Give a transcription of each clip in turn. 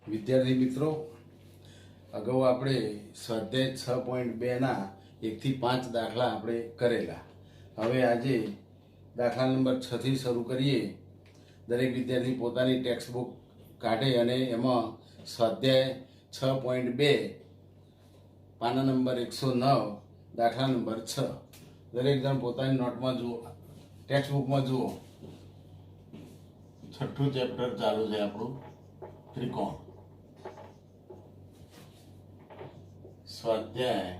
વિદ્યાર્થી મિત્રો, અગાઉ આપણે સ્વાધ્યાય 6.2ના 1 થી 5 દાખલા આપણે કરેલા. હવે આજે દાખલા નંબર 6થી શરૂ કરીએ. દરેક વિદ્યાર્થી પોતાની ટેક્સ્ટ બુક કાઢે અને એમાં સ્વાધ્યાય 6.2 પાના નંબર 109 દાખલા નંબર 6 દરેક જણ પોતાની નોટમાં જુઓ, ટેક્સ્ટ બુકમાં જુઓ. છઠ્ઠું ચેપ્ટર ચાલુ છે આપણું, ત્રિકોણ. સ્વાધ્યાય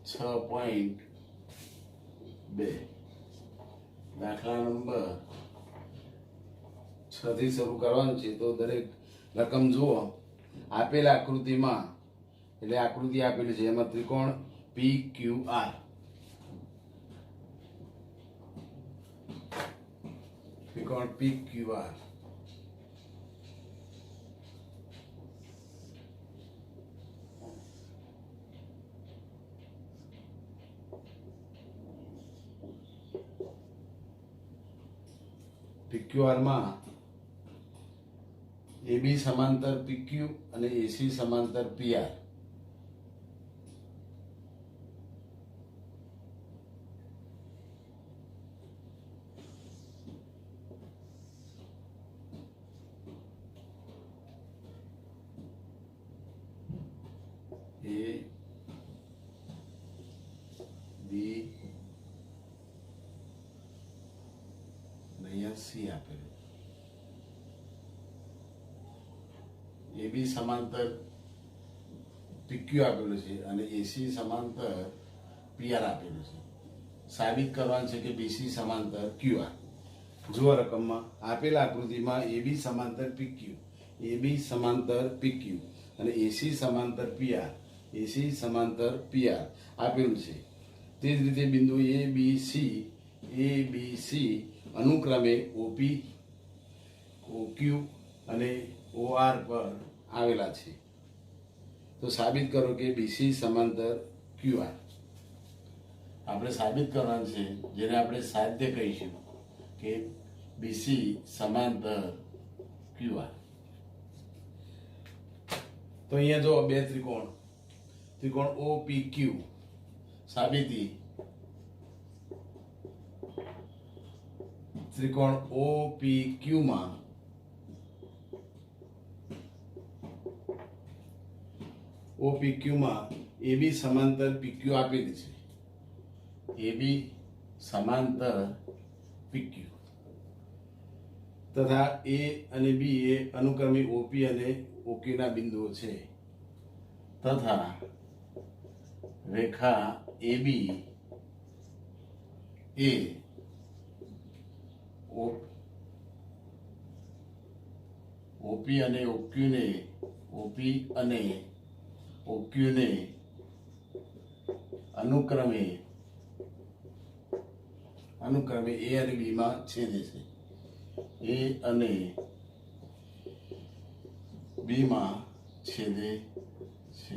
6.2 દાખલા નંબર 6 થી શરૂ કરવાનું છે. તો દરેક રકમ જુઓ. આપેલ આકૃતિમાં, એટલે આકૃતિ આપેલી છે એમાં ત્રિકોણ PQR, ત્રિકોણ PQR PQR માં AB સમાંતર PQ અને AC સમાંતર PR. A B અહીંયા C આપેલું. AB સમાંતર PQ આપેલું છે અને AC સમાંતર PR આપેલું છે. સાબિત કરવાનું છે કે BC સમાંતર QR. જુઓ રકમમાં આપેલ આકૃતિમાં AB સમાંતર PQ, AB સમાંતર PQ અને AC સમાંતર PR, AC સમાંતર PR આપેલું છે. તે જ રીતે બિંદુ ABC અનુક્રમે OP, OQ અને OR પર આવેલા છે. તો સાબિત કરો કે BC સમાંતર QR. આપણે સાબિત કરવાનું છે, જેને આપણે સાધ્ય કહીશું કે BC સમાંતર QR. તો અહીંયા જો બે ત્રિકોણ, ત્રિકોણ OPQ. સાબિતી: ત્રિકોણ OPQ માં AB સમાંતર PQ આપેલી છે. AB સમાંતર PQ તથા A અને B એ અનુક્રમે OP અને OQ ના બિંદુઓ છે. તથા રેખા AB એ OP અને OQ ને અનુક્રમે A અને B માં છેદે છે. A અને B માં છેદે છે.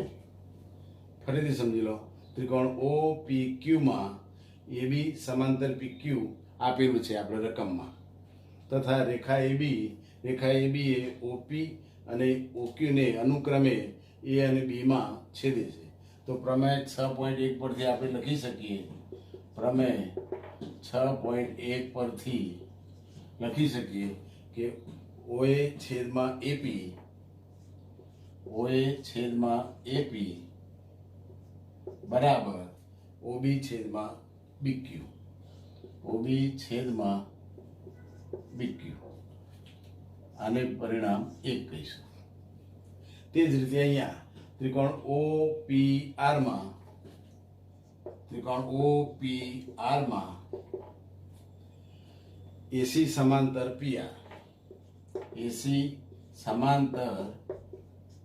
ફરીથી સમજી લો. ત્રિકોણ OPQ માં AB સમાંતર PQ આપેલું છે આપણે રકમમાં. તથા રેખા AB એ OP અને OQ ને અનુક્રમે A અને B માં છેદે છે. તો પ્રમેય 6.1 પરથી આપણે લખી શકીએ, પ્રમેય 6.1 પરથી લખી શકીએ કે OA છેદમાં AP બરાબર OB છેદમાં BQ. OB છેદમાં BQ. આને પરિણામ 1 કહીશું. તે જ રીતે અહીંયા ત્રિકોણ OPR માં AC સમાંતર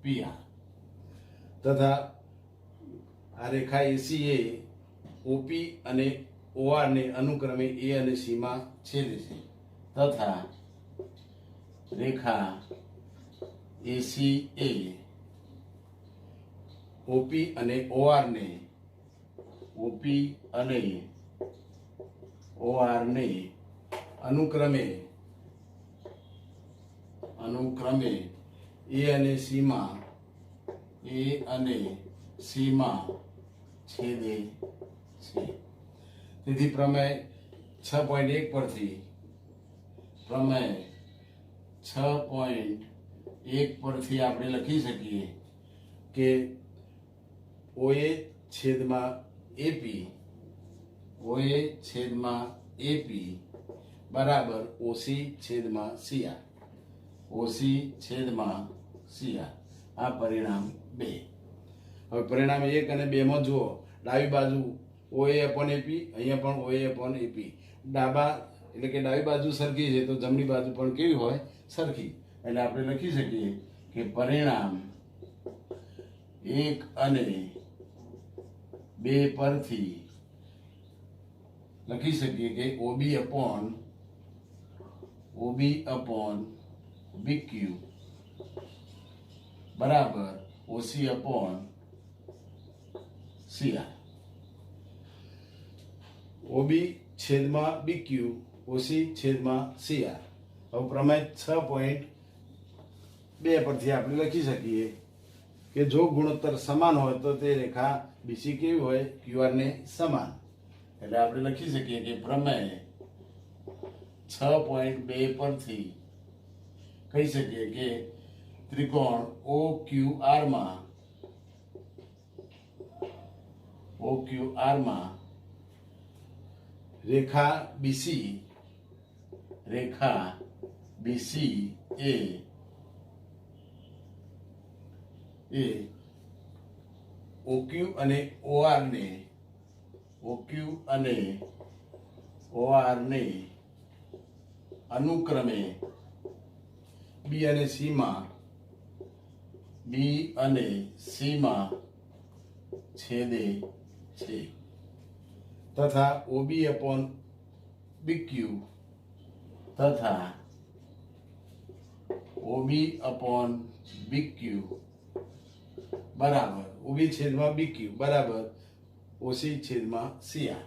PR તથા આ રેખા AC એ OP અને OR ને અનુક્રમે A અને C માં છેદે છે. તથા રેખા AC એ OP અને OR ને અનુક્રમે અનુક્રમે એ અને સી માં છેદે છે. તેથી પ્રમેય 6.1 પરથી આપણે લખી શકીએ કે OA છેદમાં AP બરાબર OC છેદમાં CR. આ પરિણામ 2. હવે પરિણામ 1 અને 2 માં જુઓ, ડાબી બાજુ OA/AP, અહીંયા પણ OA/AP. એટલે કે ડાબી બાજુ સરખી છે તો જમણી બાજુ પણ કેવી હોય? સરખી. એટલે આપણે લખી શકીએ કે પરિણામ 1 અને 2 પરથી લખી શકીએ કે OB/BQ બરાબર OC/CR. OB છેદમાં BQ, OC છેદમાં CR. હવે પ્રમેય 6.2 પરથી આપણે લખી શકીએ કે જો ગુણોત્તર સમાન હોય તો તે રેખા BC કેવી હોય? QR ને સમાન. એટલે આપણે લખી શકીએ કે પ્રમેય 6.2 પરથી કહી શકીએ કે ત્રિકોણ OQR માં રેખા BC એ OQ અને OR ને અનુક્રમે B અને C માં છેદે છે તથા OB/BQ બરાબર OB/BQ બરાબર OC/CR.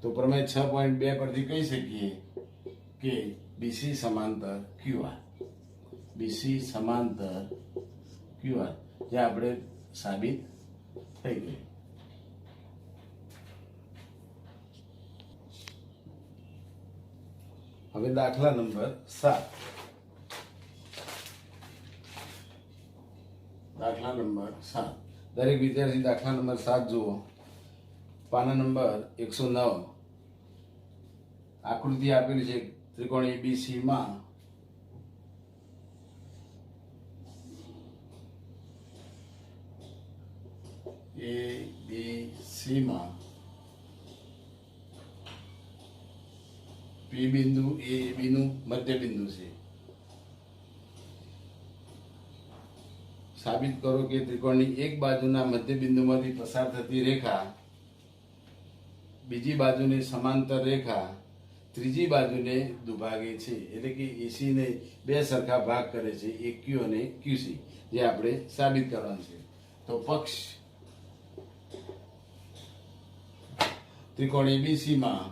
તો પ્રમેય 6.2 પરથી કહી શકીએ કે BC સમાંતર QR, જે આપણે સાબિત થઈ ગયું. હવે દાખલા નંબર 7. દરેક વિદ્યાર્થી દાખલા નંબર 7 જુઓ. પાના નંબર 109. આકૃતિ આપેલી છે ત્રિકોણ ABC માં P બિંદુ AB નું મધ્ય બિંદુ છે. સાબિત કરો કે ત્રિકોણની એક બાજુના મધ્ય બિંદુમાંથી પસાર થતી રેખા બીજી બાજુની સમાંતર રેખા ત્રીજી બાજુને દુભાગે છે. એટલે કે AC ને બે સરખા ભાગ કરે છે, AQ અને QC, જે આપણે સાબિત કરવાનું છે. તો પક્ષ ત્રિકોણ ABC માં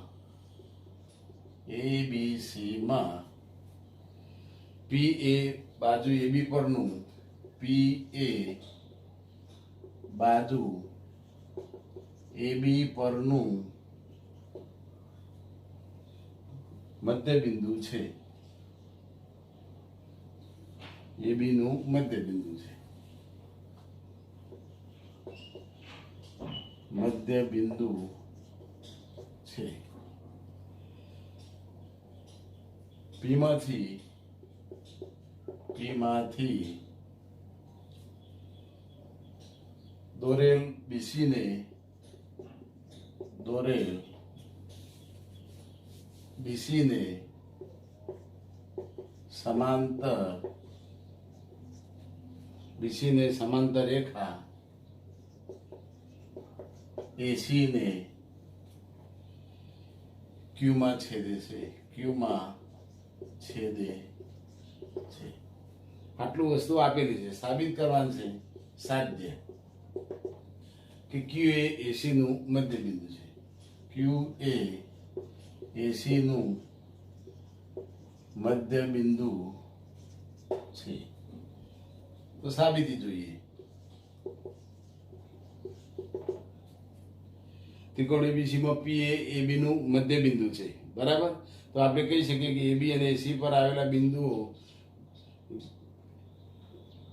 P એ બાજુ AB પરનું મધ્ય બિંદુ છે. AB નું મધ્ય બિંદુ છે. P માંથી દોરેલ BC ને સમાંતર રેખા AC ને Q માં છેદે છે. આટલું વસ્તુ આપેલી છે, સાબિત કરવાનું છે સાધ્ય કે Q એ AC નું મધ્ય બિંદુ છે. Q એ AC નું મધ્ય બિંદુ છે. તો સાબિતી જોઈએ. ત્રિકોણ એબીસી માં પી એ એબી નું મધ્ય બિંદુ છે, બરાબર. તો આપણે કહી શકીએ કે એબી અને એસી પર આવેલા બિંદુઓ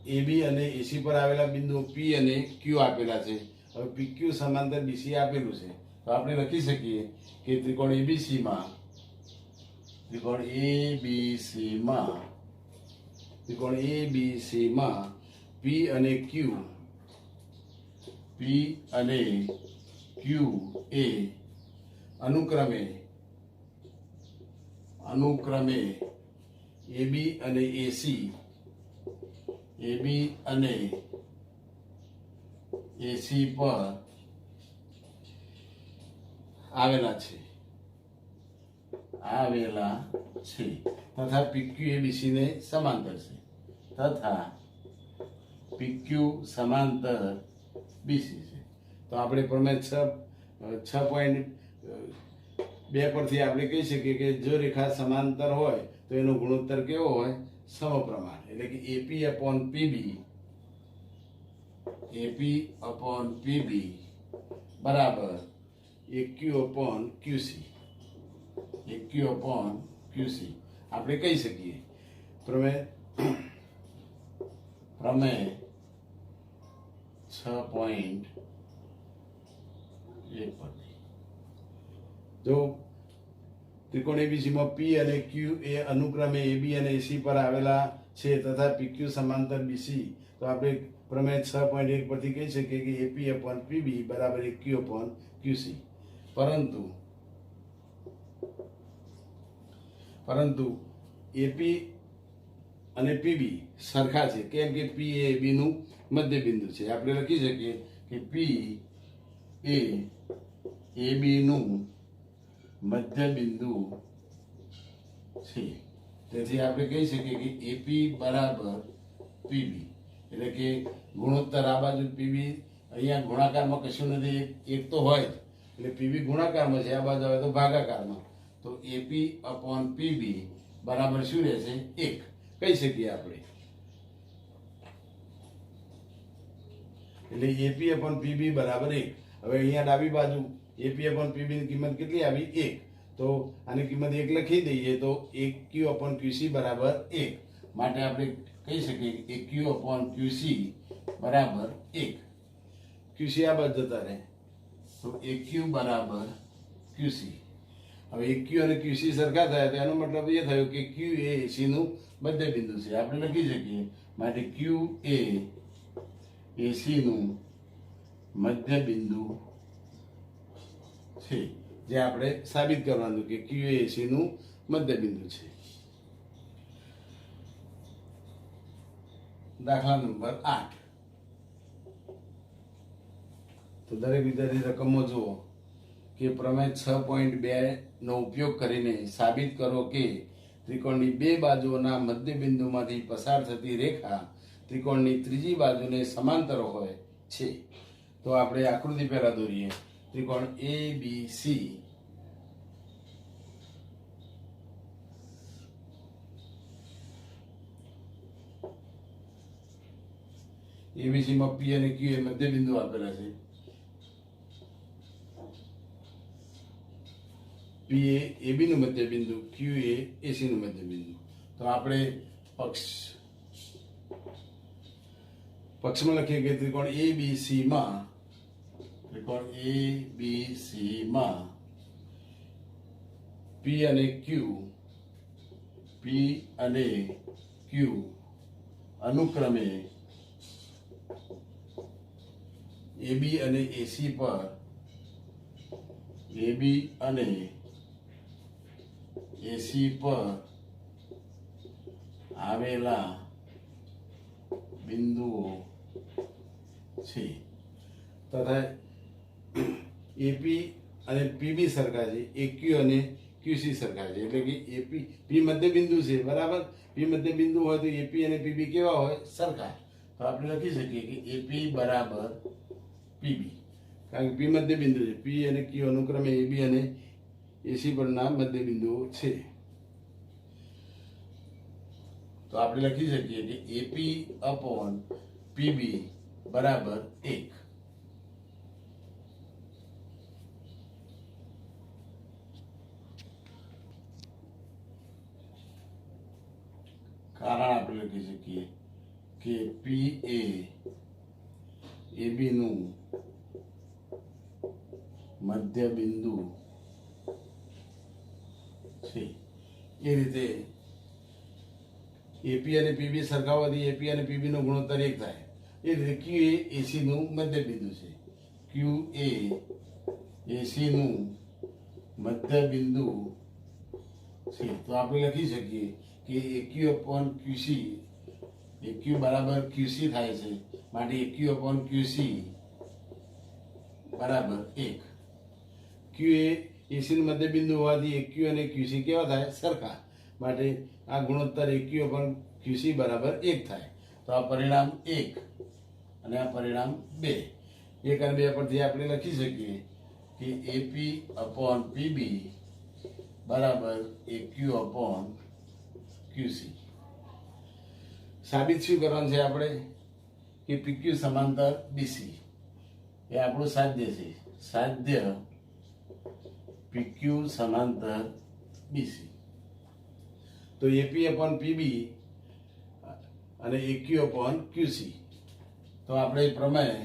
એબી અને એસી પર આવેલા બિંદુઓ પી અને ક્યુ આપેલા છે. હવે પી ક્યુ સમાંતર બીસી આપેલું છે, તો આપણે લખી શકીએ કે ત્રિકોણ એબીસી માં પી અને ક્યુ એ અનુક્રમે એબી અને એસી પર આવેલા છે તથા પીક્યુ એબીસી ને સમાંતર બીસી છે. તો આપણે પ્રમેય 6.2 પરથી આપણે કહી શકીએ કે જો રેખા સમાંતર હોય તો એનો ગુણોત્તર કેવો હોય? સમપ્રમાણ. એટલે કે એપી અપોન પીબી બરાબર એક્યુ અપોન ક્યુસી. આપણે કહી શકીએ પ્રમેય 6.1 પરથી જો ત્રિકોણ એબીસી માં પી અને ક્યુ એ અનુક્રમે એબી અને એસી પર આવેલા છે તથા પીક્યુ સમાંતર બીસી, તો આપણે પ્રમેય 6.1 પરથી કહી શકીએ કે એપી અપોન પીબી બરાબર એક્યુ અપોન ક્યુસી. પરંતુ એપી અને પીબી સરખા છે, કેમ કે પી એ એબી નું મધ્ય બિંદુ છે. આપણે લખી શકીએ કે પી એ એબી નું મધ્ય બિંદુ છે. તેથી આપણે કહી શકીએ કે એપી બરાબર પીબી. એટલે કે ગુણોત્તર આ બાજુ પીબી, અહીંયા ગુણાકારમાં કશું નથી, એક તો હોય જ, એટલે પીબી ગુણાકારમાં છે, આ બાજુ આવે તો ભાગાકારમાં. તો એપી અપોન પીબી બરાબર શું રહેશે? 1 કહી શકીએ આપણે. એટલે એપી અપોન પીબી બરાબર 1. હવે અહીંયા ડાબી બાજુ એપી અપોન પીબી ની કિંમત કેટલી આવી? 1. તો આની કિંમત 1 લખી દઈએ તો એક્યુ અપોન ક્યુસી બરાબર 1. માટે આપણે કહી શકીએ કે એક્યુ અપોન ક્યુસી બરાબર 1. ક્યુસી આ બાજુ જતા રહે તો એક્યુ બરાબર ક્યુસી. હવે એક્યુ અને ક્યુસી સરખા થયા તો એનો મતલબ એ થયો કે ક્યુ એ એસી નું મધ્ય બિંદુ છે. આપણે લખી શકીએ માટે ક્યુ એ એસી નું મધ્ય બિંદુ છે, જે આપણે સાબિત કરવાનું કે ક્યુ એ એસી નું મધ્ય બિંદુ છે. દાખલા નંબર 8. તો દરેક વિદ્યાર્થી રકમો જુઓ કે પ્રમેય 6.2 નો ઉપયોગ કરીને સાબિત કરો કે ત્રિકોણની બે બાજુઓના મધ્ય બિંદુમાંથી પસાર થતી રેખા ત્રિકોણની ત્રીજી બાજુને સમાંતર હોય છે. તો આપણે આકૃતિ પહેલા દોરીએ. ત્રિકોણ એબીસી માં પી અને ક્યુ એ મધ્ય બિંદુ આપેલા છે. પી એ એબી નું મધ્ય બિંદુ, ક્યુ એ એસી નું મધ્ય બિંદુ. તો આપણે પક્ષમાં લખીએ કે ત્રિકોણ એબીસી માં પી અને ક્યુ અનુક્રમે એબી અને એસી પર આવેલા બિંદુઓ છે તથા એપી અને પીબી સરખા છે, એક્યુ અને ક્યુસી સરખા છે. એટલે કે એપી પી મધ્ય બિંદુ છે, બરાબર. પી મધ્ય બિંદુ હોય તો એપી અને પીબી કેવા હોય? સરખા. તો આપણે લખી શકીએ કે એપી બરાબર પીબી, કારણ કે પી મધ્ય બિંદુ છે. પી અને ક્યુ અનુક્રમે એબી અને એસી પરના મધ્ય બિંદુઓ છે. તો આપણે લખી શકીએ કે એપી અપોન પીબી બરાબર 1. કારણ આપણે લખી શકીએ કે પી એ એબી નું મધ્ય બિંદુ છે. એ રીતે એપી અને પીબી સરખાવવાથી એપી અને પીબી નો ગુણોત્તર 1 થાય. એ રીતે ક્યુ એ એસી નું મધ્ય બિંદુ છે. ક્યુ એ એસી નું મધ્ય બિંદુ છે. તો આપણે લખી શકીએ કે એક્યુ અપોન ક્યુસી, એક્યુ બરાબર ક્યુસી થાય છે, માટે એક્યુ અપોન ક્યુસી બરાબર 1. ક્યુ એ એસી નું મધ્ય બિંદુ હોવાથી એક્યુ અને ક્યુસી કેવા થાય? સરખા. માટે આ ગુણોત્તર એક્યુ અપોન ક્યુસી બરાબર 1 થાય. તો આ પરિણામ 1 અને આ પરિણામ 2. 1 અને 2 પરથી આપણે લખી શકીએ કે એપી અપોન પીબી બરાબર એક્યુ અપોન ક્યુસી. સાબિત શું કરવાનું છે આપણે? કે પીક્યુ સમાંતર બીસી એ આપણું સાધ્ય છે. સાધ્ય પીક્યુ સમાંતર બીસી. તો એપી અપોન પીબી અને એક્યુ અપોન ક્યુસી. તો આપણે પ્રમેય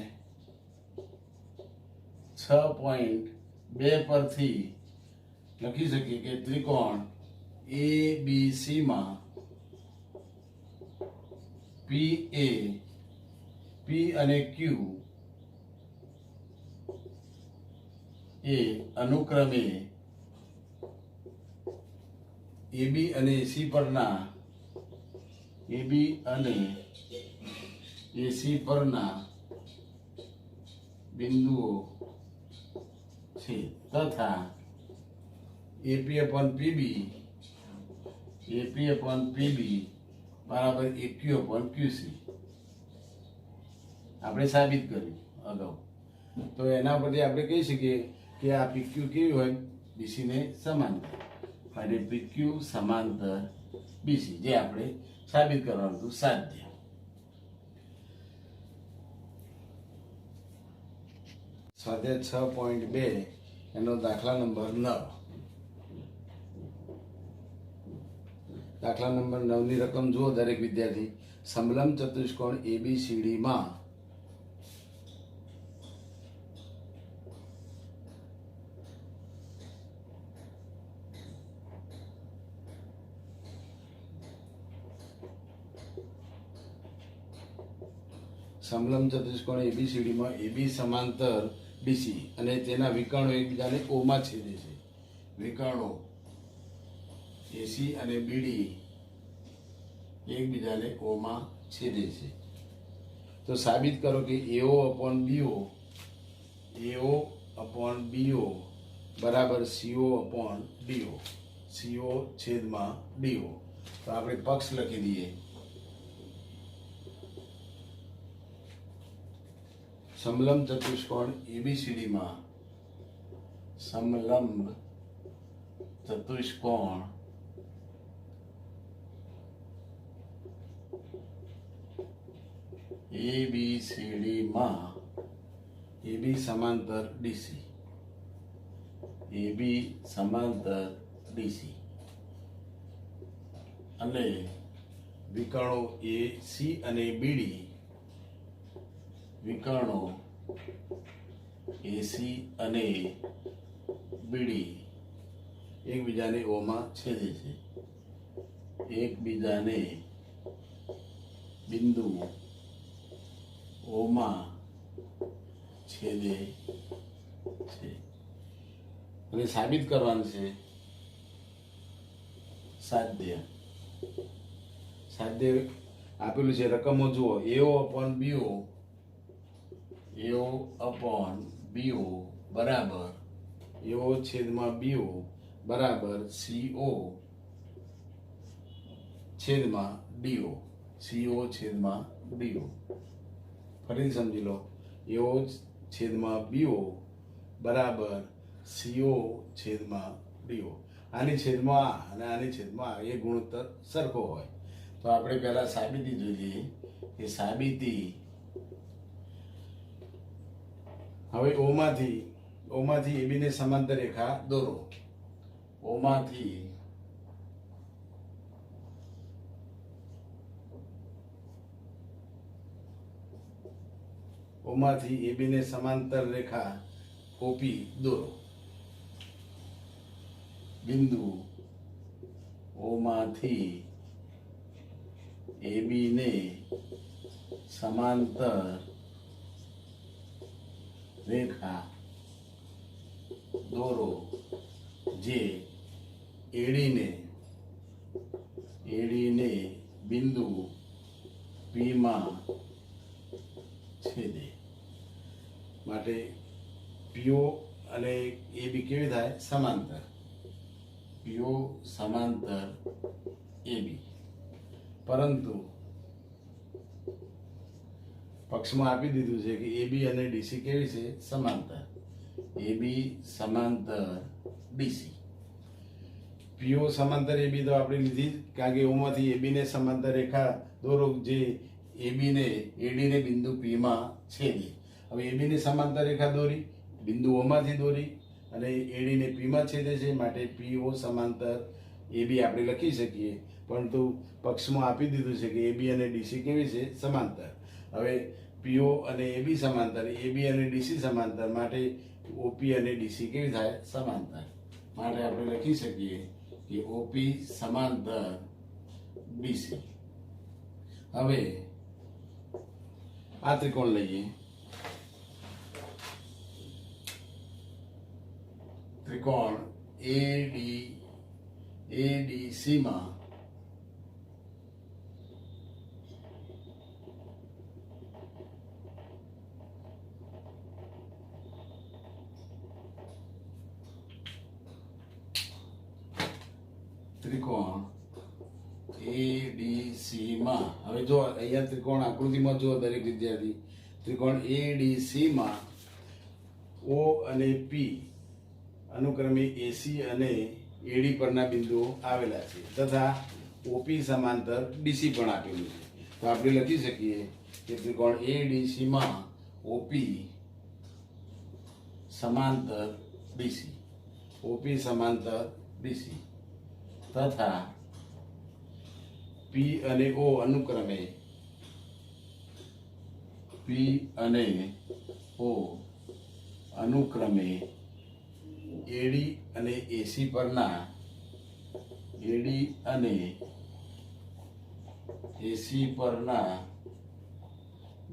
6.2 પરથી લખી શકીએ કે ત્રિકોણ એબીસી માં પી અને ક્યુ એ અનુક્રમે એબી અને એસી પરના બિંદુઓ છે તથા એપી અપોન પીબી બરાબર એક્યુ અપોન ક્યુસી આપણે સાબિત કર્યું અગાઉ. તો એના પરથી આપણે કહી શકીએ કે આ પીક્યુ કેવી હોય? બીસી ને સમાંતર. માટે પીક્યુ સમાંતર બીસી, જે આપણે સાબિત કરવાનું હતું સાધ્ય. સ્વાધ્યાય 6.2 એનો દાખલા નંબર 9. દાખલા નંબર 9 ની રકમ જુઓ દરેક વિદ્યાર્થી. સમલંબ ચતુષ્કોણ એબીસીડી માં સમલંબ ચતુષ્કોણ એબીસીડી માં એબી સમાંતર ડીસી અને તેના વિકર્ણો એકબીજાને ઓ માં છેદે છે. વિકર્ણો એસી અને બીડી એકબીજાને ઓ માં છેદે છે. તો સાબિત કરો કે એઓ અપોન બીઓ બરાબર સીઓ અપોન ડીઓ. સીઓ છેદમાં ડીઓ. તો આપણે પક્ષ લખી દઈએ. સમલંબ ચતુષ્કોણ એબીસીડી માં સમલંબ ચતુષ્કોણ એબીસીડી માં એબી સમાંતર ડીસી, એબી સમાંતર ડીસી અને વિકર્ણો એસી અને બીડી, વિકર્ણો એસી અને બીડી એકબીજાને ઓ માં છેદે છે. એકબીજાને બિંદુ ઓ માં છેદે છે અને સાબિત કરવાનું છે સાધ્ય. સાધ્ય આપેલું છે, રકમો જુઓ. એઓ અપોન બીઓ બરાબર એઓ છેદમાં બીઓ બરાબર સીઓ છેદમાં ડીઓ. સીઓ છેદમાં ડીઓ. ફરીથી સમજી લો. એઓ છેદમાં બીઓ બરાબર સીઓ છેદમાં ડીઓ. આની છેદમાં અને આની છેદમાં એ ગુણોત્તર સરખો હોય. તો આપણે પહેલા સાબિતી જોઈ લઈએ કે સાબિતી હવે ઓમાંથી એબી ને સમાંતર રેખા દોરો. ઓમાંથી એબી ને સમાંતર રેખા ઓપી દોરો. બિંદુ ઓમાંથી એબી ને સમાંતર રેખા દોરો જે એડીને બિંદુ પી માં છેદે. માટે પીઓ અને એબી કેવી થાય? સમાંતર. પીઓ સમાંતર એબી. પરંતુ પક્ષમાં આપી દીધું છે કે એબી અને ડીસી કેવી છે? સમાંતર. એબી સમાંતર ડીસી. પીઓ સમાંતર એબી તો આપણે લીધી, કારણ કે ઓમાંથી એબી ને સમાંતર રેખા દોરો જે એડીને બિંદુ પી માં છેદે. હવે એબી ને સમાંતર રેખા દોરી, બિંદુ ઓમાંથી દોરી અને એડીને પી માં છેદે છે, માટે પીઓ સમાંતર એબી આપણે લખી શકીએ. પરંતુ પક્ષમાં આપી દીધું છે કે એબી અને ડીસી કેવી છે? સમાંતર. હવે પીઓ અને એબી સમાંતર, એબી અને ડીસી સમાંતર, માટે ઓપી અને ડીસી કેવી થાય? સમાંતર. માટે આપણે લખી શકીએ કે ઓપી સમાંતર ડીસી. હવે આ ત્રિકોણ લઈએ. ત્રિકોણ એડીસી માં હવે જો અહીંયા ત્રિકોણ આકૃતિમાં જો દરેક વિદ્યાર્થી, ત્રિકોણ એડીસી માં ઓ અને પી અનુક્રમે એસી અને એડી પરના બિંદુઓ આવેલા છે, તથા ઓપી સમાંતર ડીસી પણ આપેલું છે. તો આપણે લખી શકીએ કે ત્રિકોણ એડીસી માં ઓપી સમાંતર ડીસી, ઓપી સમાંતર ડીસી, તથા પી અને ઓ અનુક્રમે એડી અને એસી પરના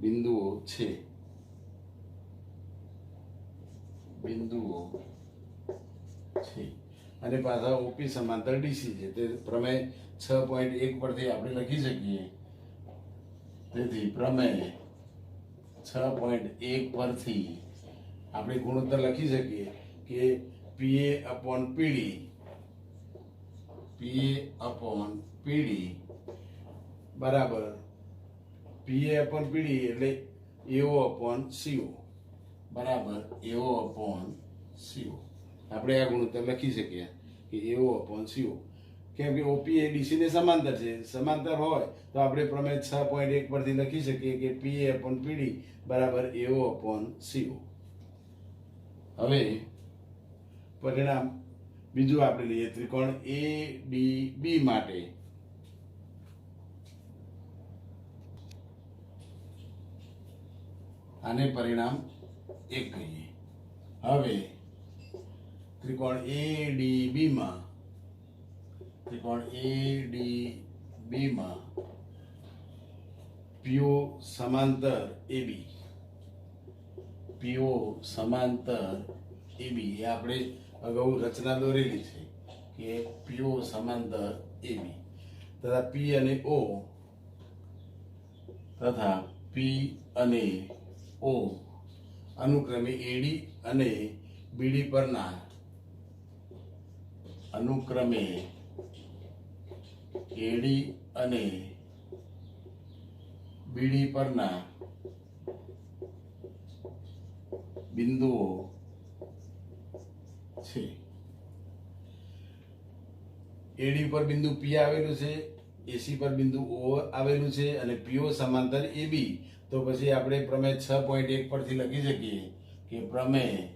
બિંદુઓ છે. અને પાછા ઓપી સમાંતર ડીસી છે. તે પ્રમેય 6.1 પરથી આપણે લખી શકીએ. તેથી પ્રમેય 6.1 પરથી આપણે ગુણોત્તર લખી શકીએ કે પીએ અપોન પીડી બરાબર પીએ અપોન પીડી એટલે એઓ અપોન સીઓ બરાબર એઓ અપોન સીઓ. આપણે આ ગુણોત્તર લખી શકીએ કે એઓ અપોન સીઓ. કેમ કે ઓપી એ ડીસી ને સમાંતર છે. સમાંતર હોય તો આપણે પ્રમેય 6.1 પરથી લખી શકીએ કે પીએ અપોન પીડી બરાબર એઓ અપોન સીઓ. હવે પરિણામ બીજું આપણે લઈએ. ત્રિકોણ એડીબી માટે આને પરિણામ 1 કહીએ. હવે ત્રિકોણ એડીબી માં પીઓ સમાંતર એબી એ આપણે અગાઉ રચના દોરેલી છે કે પીઓ સમાંતર એબી તથા પી અને ઓ અનુક્રમે એડી અને બીડી પરના બિંદુઓ છે. એડી પર બિંદુ પી આવેલું છે, એસી પર બિંદુ ઓ આવેલું છે અને પીઓ સમાંતર એ બી, તો પછી આપણે પ્રમેય 6.1 પરથી લખી શકીએ કે પ્રમેય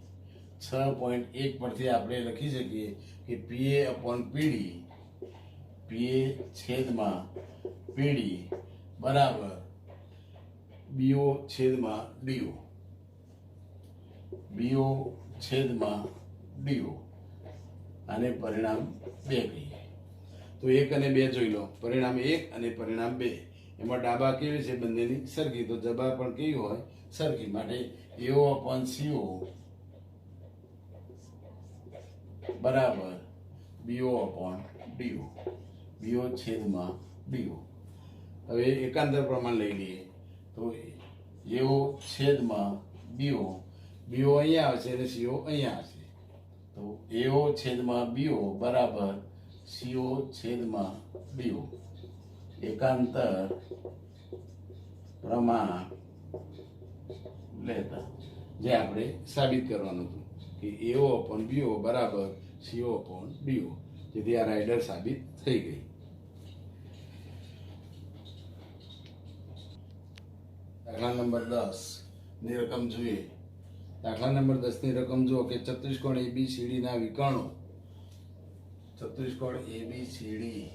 6.1 પરથી આપણે લખી શકીએ કે પીએ અપોન પીડી, પીએ છેદમાં પીડી બરાબર બીઓ છેદમાં ડીઓ, બીઓ છેદમાં ડીઓ, આને પરિણામ 2 કહીએ. તો 1 અને 2 જોઈ લો. પરિણામ 1 અને પરિણામ 2 એમાં ડાબા કેવી છે? બંનેની સરખી. તો જબા પણ કેવી હોય? સરખી. માટે એઓ અપોન સીઓ બરાબર બીઓ અપોન ડીઓ, બીઓ છેદમાં ડીઓ. હવે એકાંતર પ્રમાણ લઈ લઈએ. તો એઓ છેદમાં બીઓ, બીઓ અહીંયા આવશે અને સીઓ અહીંયા આવશે. તો એઓ છેદમાં બીઓ બરાબર સીઓ છેદમાં ડીઓ. એકાંતર પ્રમાણ લેતા જે આપણે સાબિત કરવાનું હતું કે એઓ અપોન બીઓ બરાબર સીઓ અપોન ડીઓ, જેથી આ રાઇડર સાબિત થઈ ગઈ. દાખલા નંબર 10 ની રકમ જોઈએ. દાખલા નંબર 10 ની રકમ જુઓ કે ચતુષ્કોણ એબીસીડી ના વિકર્ણો, ચતુષ્કોણ એબીસીડી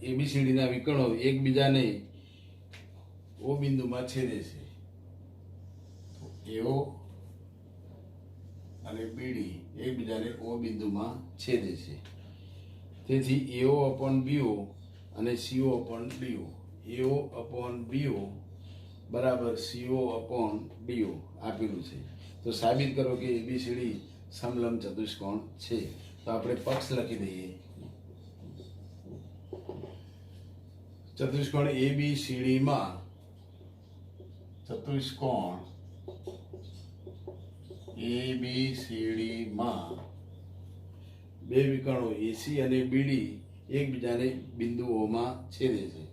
એબીસીડી ના વિકર્ણો એકબીજાને ઓ બિંદુમાં છેદે છે. એઓ અને બીડી એકબીજાને ઓ બિંદુમાં છેદે છે. તેથી એઓ અપોન બીઓ અને સીઓ અપોન ડીઓ, એઓ અપોન બીઓ બરાબર સીઓ અપોન ડીઓ આપેલું છે. તો સાબિત કરો કે એબીસીડી સમલંબ ચતુષ્કોણ છે. તો આપણે પક્ષ લખી દઈએ. ચતુષ્કોણ એબીસીડી માં ચતુષ્કોણ એબીસીડી માં બે વિકર્ણો એસી અને બીડી એકબીજાને બિંદુઓમાં છેદે છે.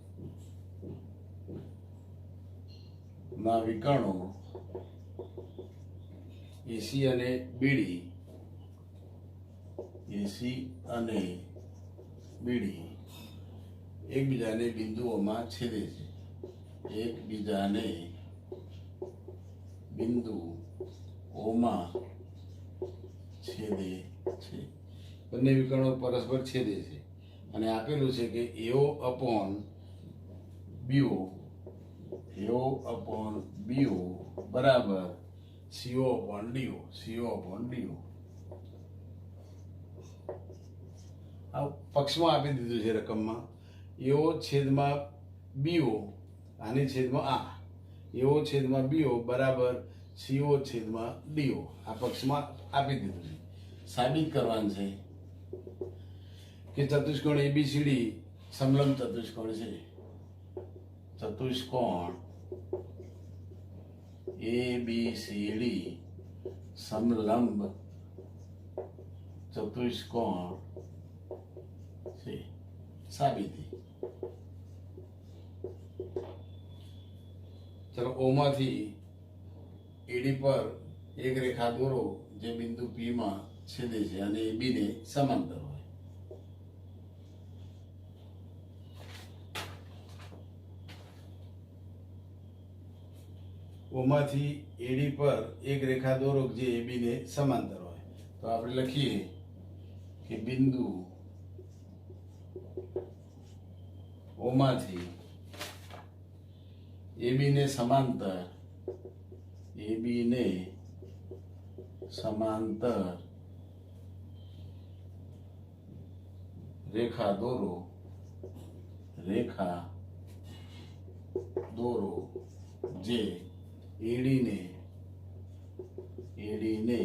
ના વિકર્ણો એસી અને બીડી, એસી અને બીડી એકબીજાને બિંદુઓમાં છેદે છે. એકબીજાને બિંદુઓમાં છેદે છે. બંને વિકર્ણો પરસ્પર છેદે છે અને આપેલું છે કે એઓ અપોન બીઓ, એઓ અપોન બીઓ બરાબર સીઓ અપોન ડીઓ, સીઓ અપોન ડીઓ. આ પક્ષમાં આપી દીધું છે રકમમાં. એઓ છેદમાં બીઓ, આની છેદમાં આ, એઓ છેદમાં બીઓ બરાબર સીઓ છેદમાં ડીઓ આ પક્ષમાં આપી દીધું છે. સાબિત કરવાનું છે કે ચતુષ્કોણ એબીસીડી સમલંબ ચતુષ્કોણ છે. ચતુષ્કોણ એબીસીડી સમલંબ ચતુષ્કોણ છે. સાબિતી. ચલો ઓમાંથી એડી પર એક રેખા દોરો જે બિંદુ પી માં છેદે છે અને એ બી ને સમાંતર હોય. ઓમાંથી એડી પર એક રેખા દોરો જે એ બી ને સમાંતર હોય. તો આપણે લખીએ કે બિંદુ ઓમાંથી એબી ને સમાંતર, એબી ને સમાંતર રેખા દોરો, રેખા દોરો જે એડી ને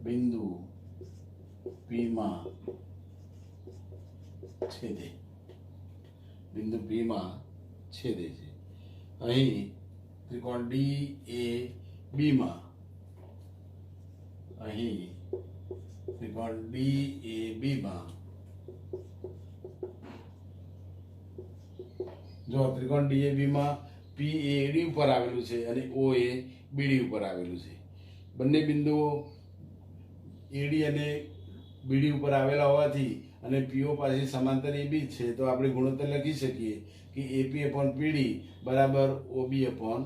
બિંદુ પી માં છેદે, બિંદુ પી માં છેદે છે. અહીં ત્રિકોણ ડી એ બી માં, અહીં ત્રિકોણ ડી એ બી માં જો ત્રિકોણ DAB માં P એ AD ઉપર આવેલું છે અને O એ BD ઉપર આવેલું છે. બંને બિંદુઓ AD અને BD ઉપર આવેલા હોવાથી અને PO પાસે સમાંતર AB છે, તો આપણે ગુણોત્તર લખી શકીએ કે AP upon PD બરાબર OB upon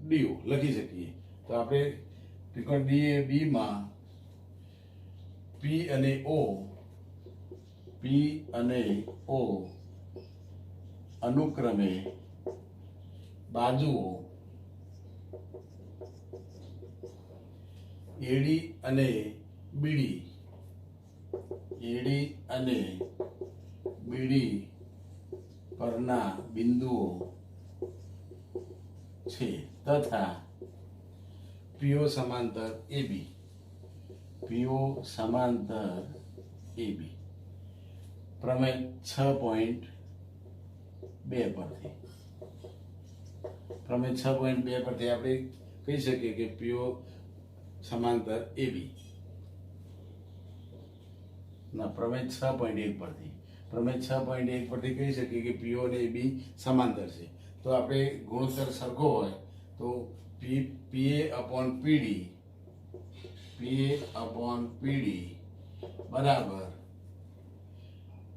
DO લખી શકીએ. તો આપણે ત્રિકોણ DAB માં P અને O અનુક્રમે બાજુઓ AD અને BD પરના બિંદુઓ છે તથા PO સમાંતર AB પ્રમેય 6.2 પરથી આપણે કહી શકીએ કે PO સમાંતર AB ના પ્રમેય 6.1 પરથી કહી શકીએ કે PO અને AB સમાંતર છે. તો આપણે ગુણોત્તર સરખો હોય તો PA upon PD બરાબર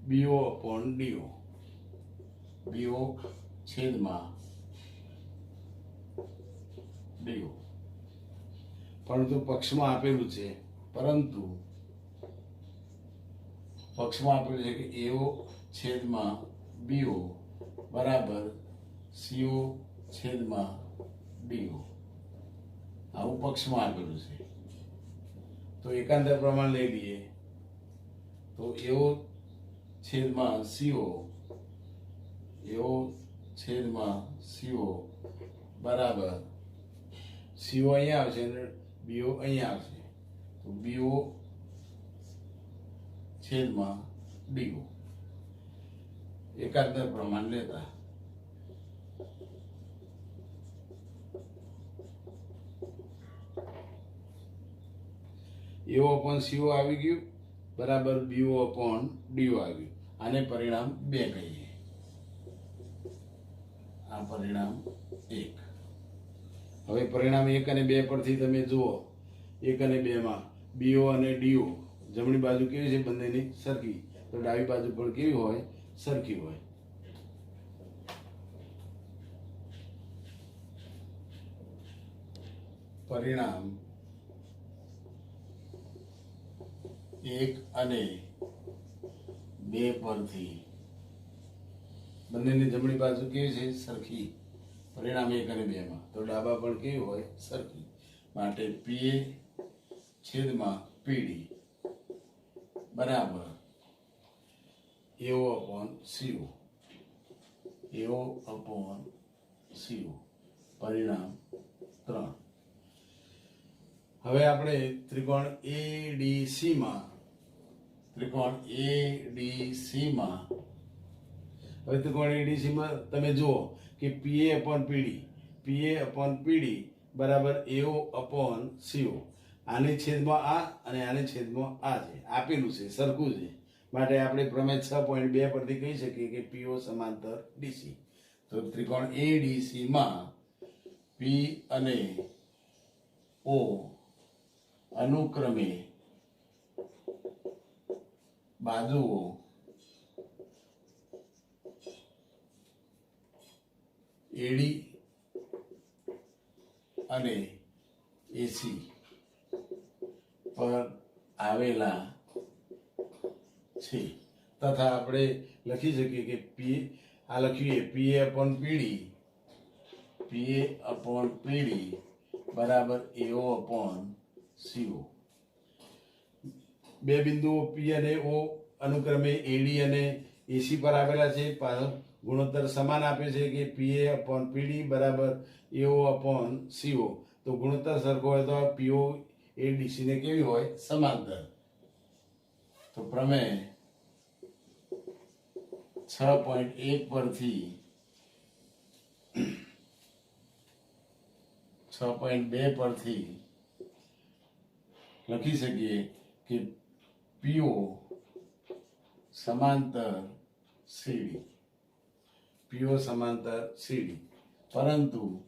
BO upon DO છેદમાં DO. પરંતુ પક્ષમાં આપેલું છે કે AO છેદમાં BO બરાબર CO છેદમાં DO. આવું પક્ષમાં આપેલું છે. તો એકાંતર પ્રમાણ લઈ લઈએ તો AO છેદમાં CO બરાબર CO અહીંયા આવશે અને BO અહીંયા આવશે, તો BO છેદમાં DO એકાંતર પ્રમાણ લેતા AO upon CO આવી ગયું બરાબર BO upon DO આવ્યું. આને પરિણામ 2 કહીએ. આ પરિણામ 1. હવે પરિણામ 1 અને 2 પરથી તમે જુઓ 1 અને 2 માં BO અને DO જમણી બાજુ કેવી છે? બંનેની સરખી. તો ડાબી બાજુ પણ કેવી હોય? સરખી હોય. પરિણામ 1 અને 2 પરથી બંનેની જમણી બાજુ કેવી છે? સરખી. પરિણામ 1 અને 2 માં તો ડાબા પણ કેવી હોય? સરખી. માટે PA છેદમાં PD બરાબર AO upon CO પરિણામ 3. હવે આપણે ત્રિકોણ ADC માં તમે જુઓ કે PA upon PD બરાબર AO upon CO. આની છેદમાં આ અને આની છેદમાં આ છે, આપેલું છે, સરખું છે. માટે આપણે પ્રમેય 6.2 પરથી કહી શકીએ કે PO સમાંતર DC. તો ત્રિકોણ ADC માં P અને O અનુક્રમે બાજુઓ AD અને AC પર આવેલા છે તથા આપણે લખી શકીએ કે PA upon PD બરાબર AO upon CO. બે બિંદુઓ P અને O અનુક્રમે AD અને AC પર આવેલા છે. ગુણોત્તર સમાન આપે છે કે PA upon PD બરાબર AO upon CO. તો ગુણોત્તર સરખો હોય તો PO ADC ને કેવી હોય? સમાંતર. તો પ્રમેય 6.1 પરથી 6.2 પરથી લખી શકીએ કે PO સમાંતર CD પીઓ સમાંતર સીડી, પરંતુ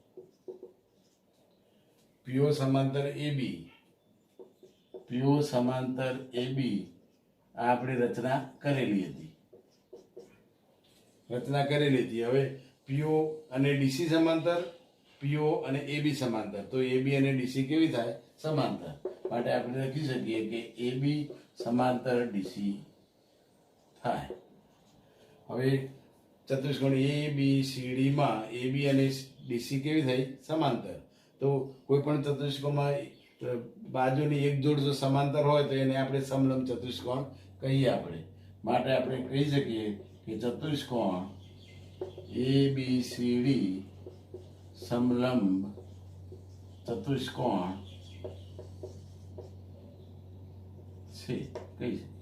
પીઓ સમાંતર એબી, પીઓ સમાંતર એબી આ આપણે રચના કરેલી હતી. હવે પીઓ અને ડીસી સમાંતર, પીઓ અને એબી સમાંતર, તો એબી અને ડીસી કેવી થાય? સમાંતર. માટે આપણે લખી શકીએ કે એબી સમાંતર ડીસી થાય. હવે ચતુષ્કોણ ABCD માં એબી અને ડીસી કેવી થઈ? સમાંતર. તો કોઈ પણ ચતુષ્કોણમાં બાજુની એક જોડ જો સમાંતર હોય તો એને આપણે સમલંબ ચતુષ્કોણ કહીએ આપણે. માટે આપણે કહી શકીએ કે ચતુષ્કોણ ABCD સમલંબ ચતુષ્કોણ છે, કહી શકીએ.